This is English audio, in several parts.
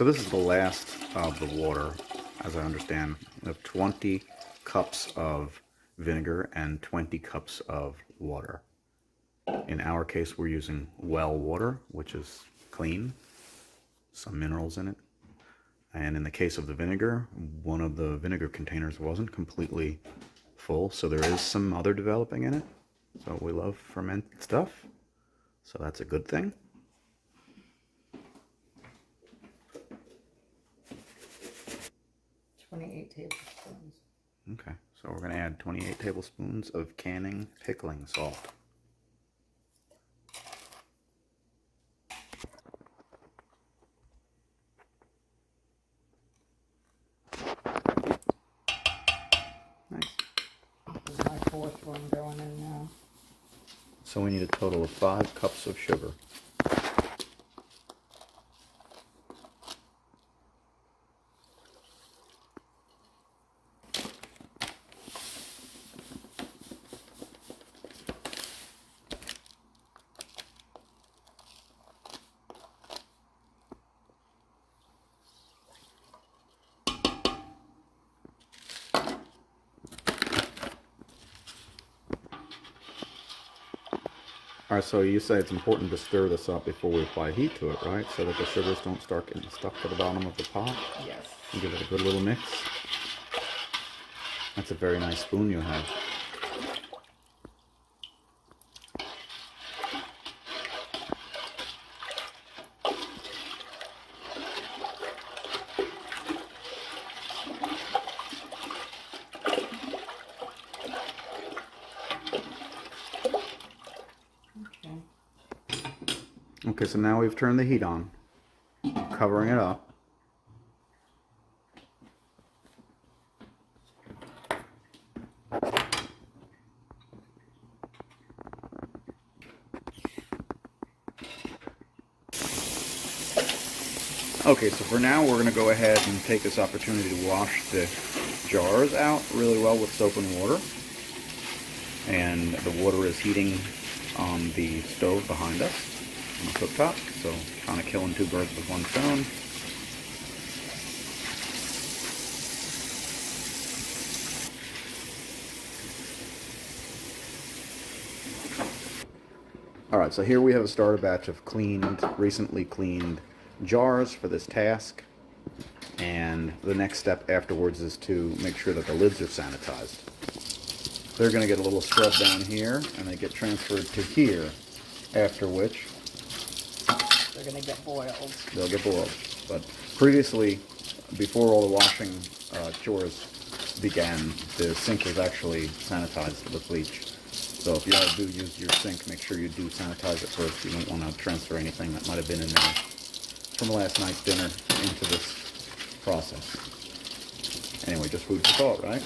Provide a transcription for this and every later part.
So this is the last of the water, as I understand. We have 20 cups of vinegar and 20 cups of water. In our case, we're using well water, which is clean, some minerals in it. And in the case of the vinegar, one of the vinegar containers wasn't completely full, so there is some other developing in it. So we love fermented stuff, so that's a good thing. Tablespoons. Okay, so we're going to add 28 tablespoons of canning pickling salt. Nice. This is my fourth one going in now. So we need a total of 5 cups of sugar. All right, so you say it's important to stir this up before we apply heat to it, right? So that the sugars don't start getting stuck to the bottom of the pot? Yes. And give it a good little mix. That's a very nice spoon you have. Okay, so now we've turned the heat on, covering it up. Okay, so for now we're going to go ahead and take this opportunity to wash the jars out really well with soap and water. And the water is heating on the stove behind us, on the cooktop, so kind of killing 2 birds with 1 stone. Alright, so here we have a starter batch of recently cleaned jars for this task. And the next step afterwards is to make sure that the lids are sanitized. They're going to get a little scrub down here, and they get transferred to here, after which They're going to get boiled. They'll get boiled. But previously, before all the washing chores began, the sink was actually sanitized with bleach. So if you ever do use your sink, make sure you do sanitize it first. You don't want to transfer anything that might have been in there from last night's dinner into this process. Anyway, just food for thought, right?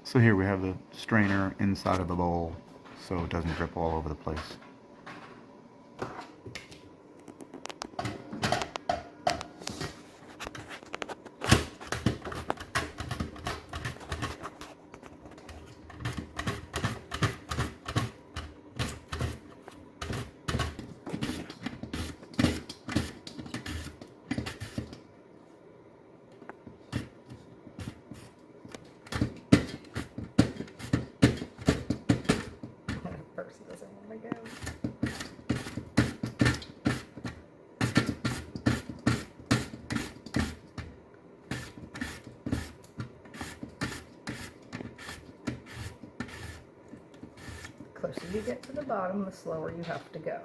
So here we have the strainer inside of the bowl so it doesn't drip all over the place. Person doesn't want to go. The closer you get to the bottom, the slower you have to go.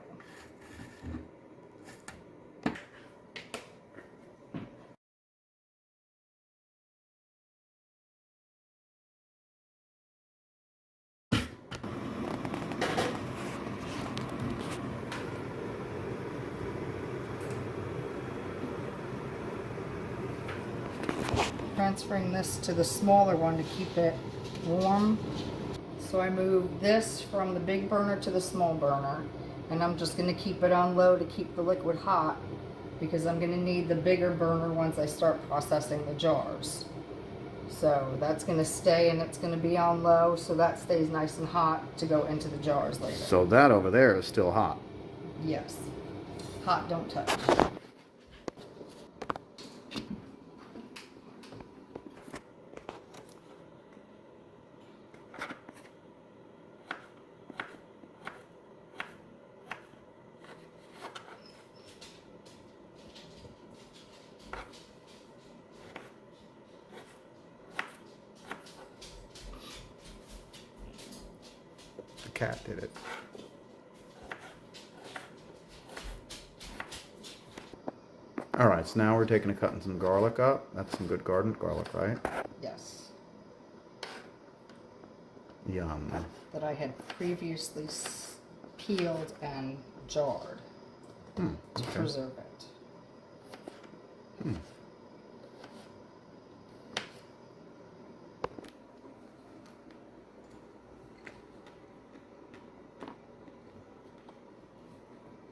transferring this to the smaller one to keep it warm. So I moved this from the big burner to the small burner, and I'm just going to keep it on low to keep the liquid hot, because I'm going to need the bigger burner once I start processing the jars. So that's going to stay, and it's going to be on low so that stays nice and hot to go into the jars later. So that over there is still hot. Yes. Hot, don't touch. The cat did it. All right, so now we're taking and cutting some garlic up. That's some good garden garlic, right? Yes. Yum. That I had previously peeled and jarred to Okay. preserve it.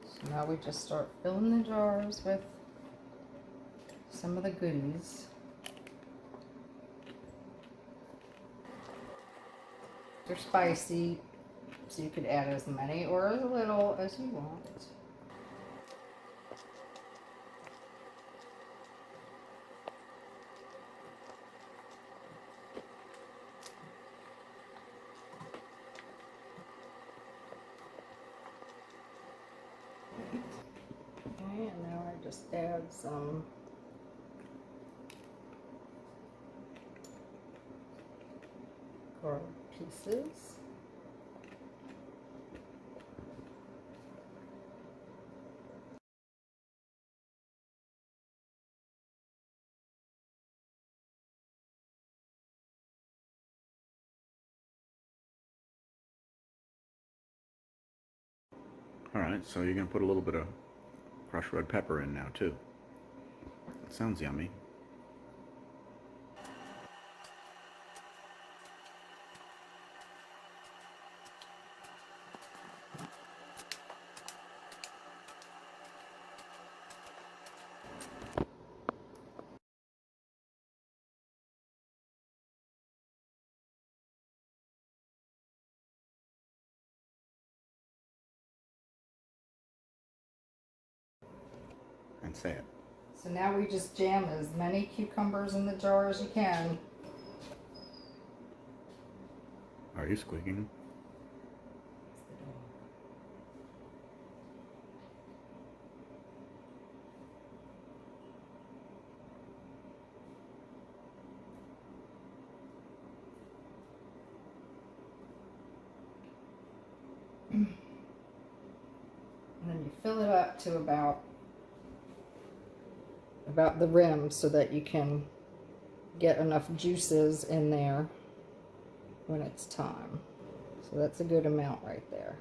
So now we just start filling the jars with some of the goodies. They're spicy, so you could add as many or as little as you want. Okay, and now I just add some garlic pieces. All right, so you're gonna put a little bit of crushed red pepper in now too. That sounds yummy. And say it. So now we just jam as many cucumbers in the jar as you can. Are you squeaking? And then you fill it up to about the rim so that you can get enough juices in there when it's time. So that's a good amount right there.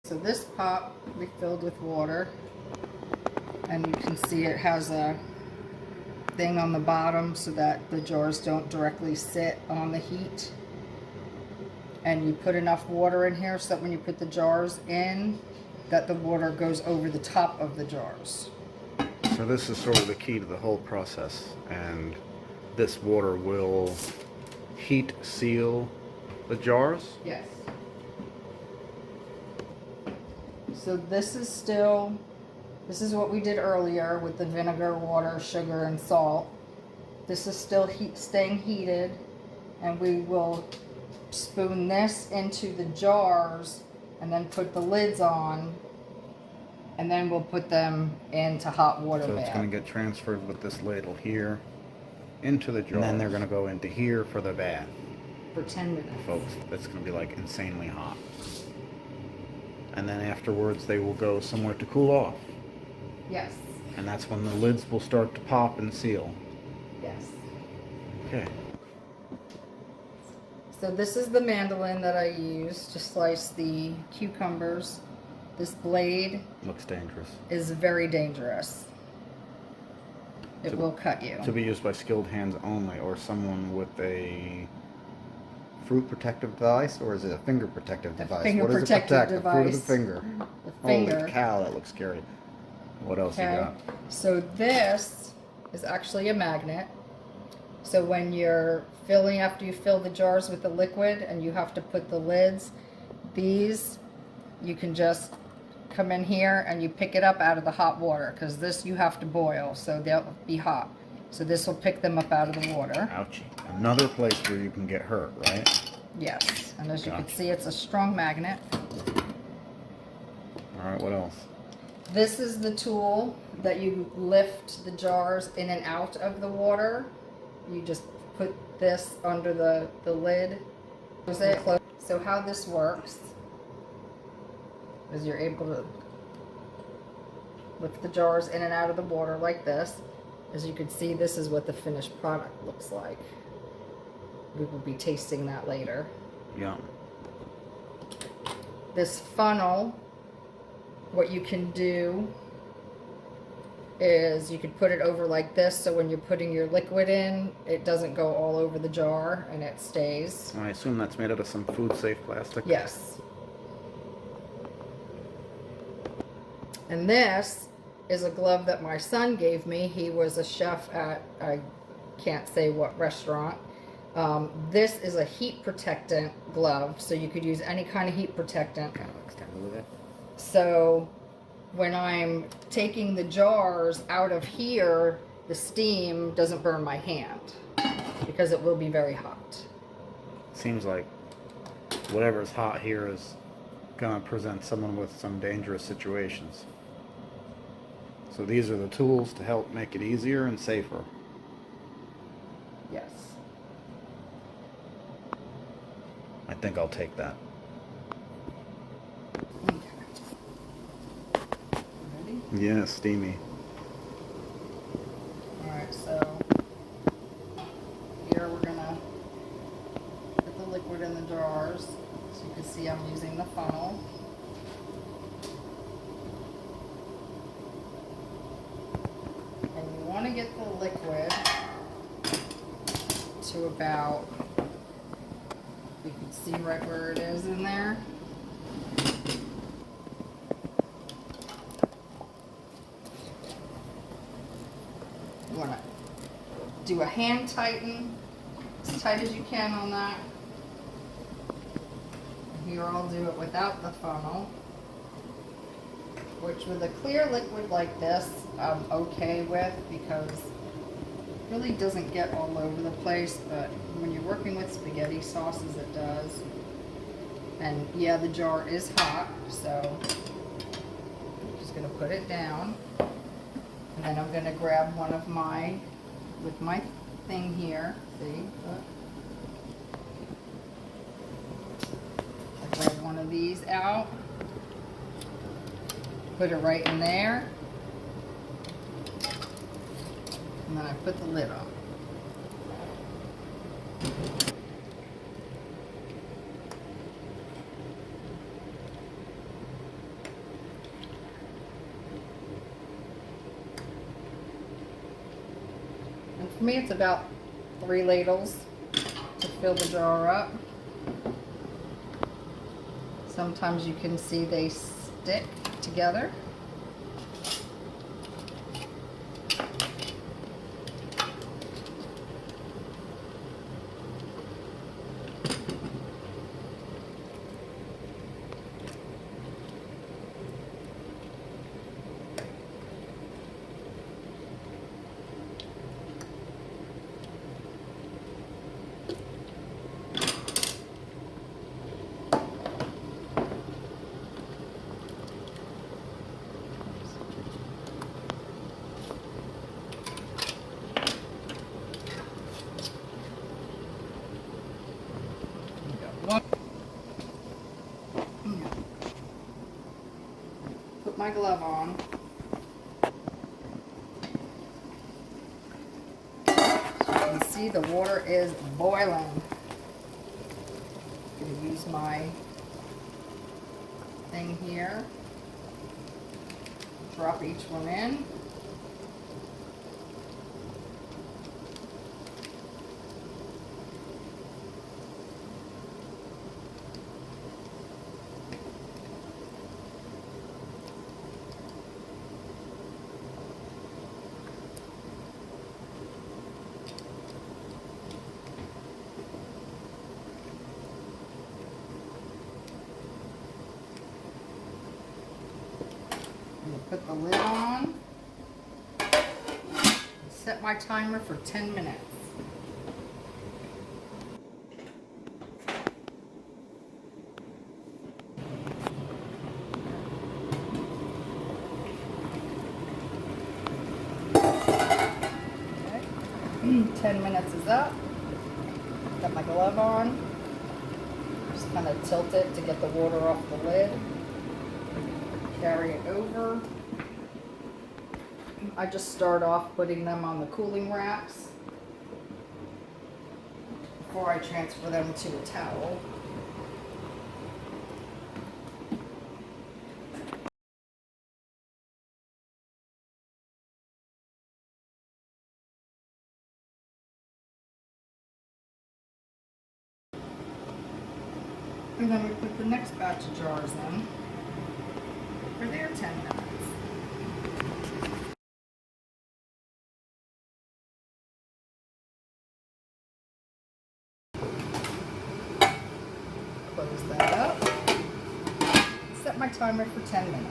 So this pot we filled with water, and you can see it has a thing on the bottom so that the jars don't directly sit on the heat. And you put enough water in here so that when you put the jars in, that the water goes over the top of the jars. So this is sort of the key to the whole process, and this water will heat seal the jars? Yes. So this is still This is what we did earlier with the vinegar, water, sugar, and salt. This is still staying heated, and we will spoon this into the jars and then put the lids on, and then we'll put them into hot water So bath. it's going to get transferred with this ladle here into the jar. And then they're going to go into here for the bath. For 10 minutes. Folks, that's going to be like insanely hot. And then afterwards they will go somewhere to cool off. Yes. And that's when the lids will start to pop and seal. Yes. Okay. So this is the mandolin that I use to slice the cucumbers. This blade Looks dangerous. is very dangerous. It will cut you. To be used by skilled hands only, or someone with a fruit protective device, or is it a finger protective device? Finger What does it protective protect? The fruit of the device. finger. The finger. Holy cow, that looks scary. What else you Okay. got? So this is actually a magnet. So when you're filling, after you fill the jars with the liquid and you have to put the lids, these, you can just come in here and you pick it up out of the hot water, because this you have to boil, so they'll be hot. So this will pick them up out of the water. Ouchie. Another place where you can get hurt, right? Yes, and as you can Gotcha. see, it's a strong magnet. Alright, what else? This is the tool that you lift the jars in and out of the water. You just put this under the lid. Close it. So how this works is you're able to lift the jars in and out of the water like this. As you can see, this is what the finished product looks like. We will be tasting that later. Yum. This funnel, what you can do is you could put it over like this, so when you're putting your liquid in, it doesn't go all over the jar and it stays. I assume that's made out of some food safe plastic? Yes. And this is a glove that my son gave me. He was a chef at, I can't say what restaurant. This is a heat protectant glove, so you could use any kind of heat protectant. Kind of extended with it. So when I'm taking the jars out of here, the steam doesn't burn my hand, because it will be very hot. Seems like whatever's hot here is gonna present someone with some dangerous situations. So these are the tools to help make it easier and safer. Yes. I think I'll take that. Okay. Ready? Yeah, steamy. Alright, so here we're gonna put the liquid in the jars. So you can see I'm using the funnel. And you want to get the liquid to about, you can see right where it is in there. You want to do a hand tighten as tight as you can on that. Here I'll do it without the funnel, which with a clear liquid like this I'm okay with, because it really doesn't get all over the place, but when you're working with spaghetti sauces it does. And yeah, the jar is hot, so I'm just going to put it down. And then I'm going to grab one of my, with my thing here, see, look. I grab one of these out, put it right in there, and then I put the lid on. And for me, it's about 3 ladles to fill the jar up. Sometimes you can see they stick together. Put my glove on. So you can see the water is boiling. I'm gonna use my thing here. Drop each one in. Put the lid on. Set my timer for 10 minutes. Okay. 10 minutes is up. Got my glove on. Just kind of tilt it to get the water off the lid. Carry it over. I just start off putting them on the cooling racks before I transfer them to a towel. And then we put the next batch of jars in for their 10 minutes. Close that up. Set my timer for 10 minutes.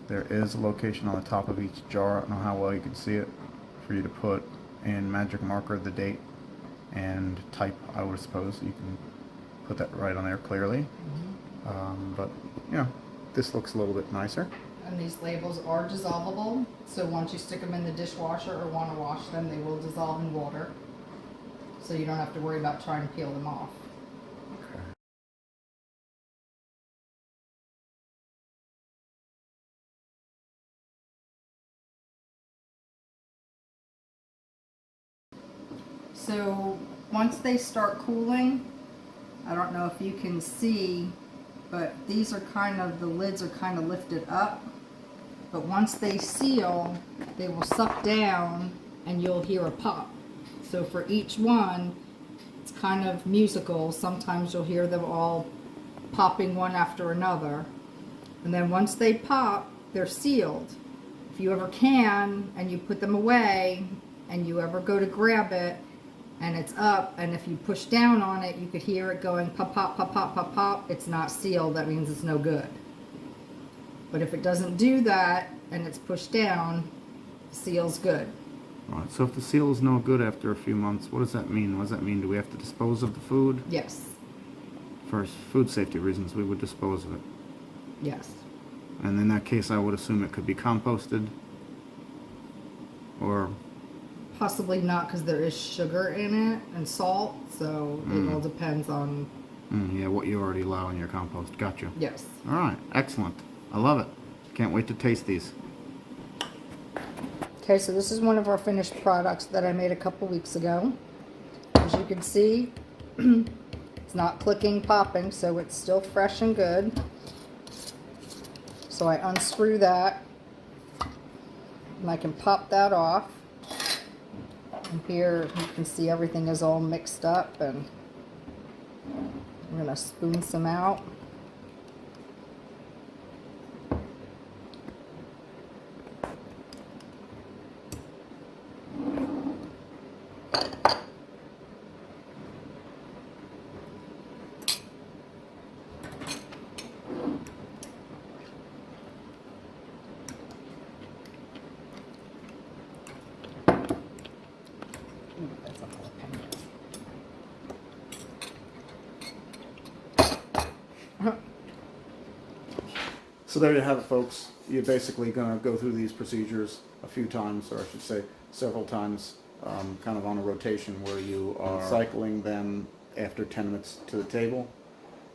There is a location on the top of each jar, I don't know how well you can see it, for you to put in magic marker the date and type, I would suppose. You can put that right on there clearly. But, you know, this looks a little bit nicer. And these labels are dissolvable, so once you stick them in the dishwasher or want to wash them, they will dissolve in water. So you don't have to worry about trying to peel them off. Okay. So once they start cooling, I don't know if you can see, but these are kind of, the lids are kind of lifted up. But once they seal, they will suck down and you'll hear a pop. So for each one, it's kind of musical. Sometimes you'll hear them all popping one after another. And then once they pop, they're sealed. If you ever can, and you put them away, and you ever go to grab it, and it's up, and if you push down on it, you could hear it going pop, pop, pop, pop, pop, pop. It's not sealed. That means it's no good. But if it doesn't do that, and it's pushed down, seal's good. All right, so if the seal is no good after a few months, what does that mean? What does that mean? Do we have to dispose of the food? Yes. For food safety reasons, we would dispose of it. Yes. And in that case, I would assume it could be composted, or... Possibly not, because there is sugar in it and salt, so it all depends on... yeah, what you already allow in your compost. Gotcha. Yes. All right, excellent. I love it. Can't wait to taste these. Okay, so this is one of our finished products that I made a couple weeks ago. As you can see, it's not clicking, popping, so it's still fresh and good. So I unscrew that, and I can pop that off. And here you can see everything is all mixed up, and I'm going to spoon some out. Ooh, that's a jalapeno. So there you have it, folks. You're basically going to go through these procedures a few times, or I should say several times, kind of on a rotation, where you are cycling them after 10 minutes to the table,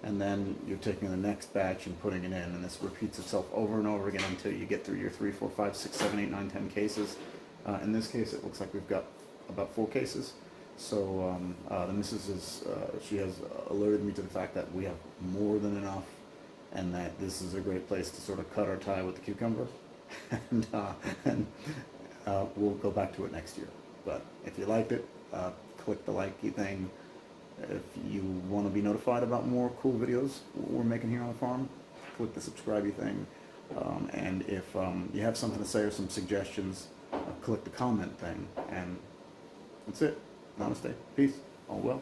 and then you're taking the next batch and putting it in, and this repeats itself over and over again until you get through your 3, 4, 5, 6, 7, 8, 9, 10 cases. In this case, it looks like we've got about 4 cases. So the missus is, she has alerted me to the fact that we have more than enough, and that this is a great place to sort of cut our tie with the cucumber, and we'll go back to it next year. But if you liked it, click the likey thing. If you want to be notified about more cool videos we're making here on the farm, click the subscribe thing. And if you have something to say or some suggestions, click the comment thing. And that's it. Namaste. Peace. All well.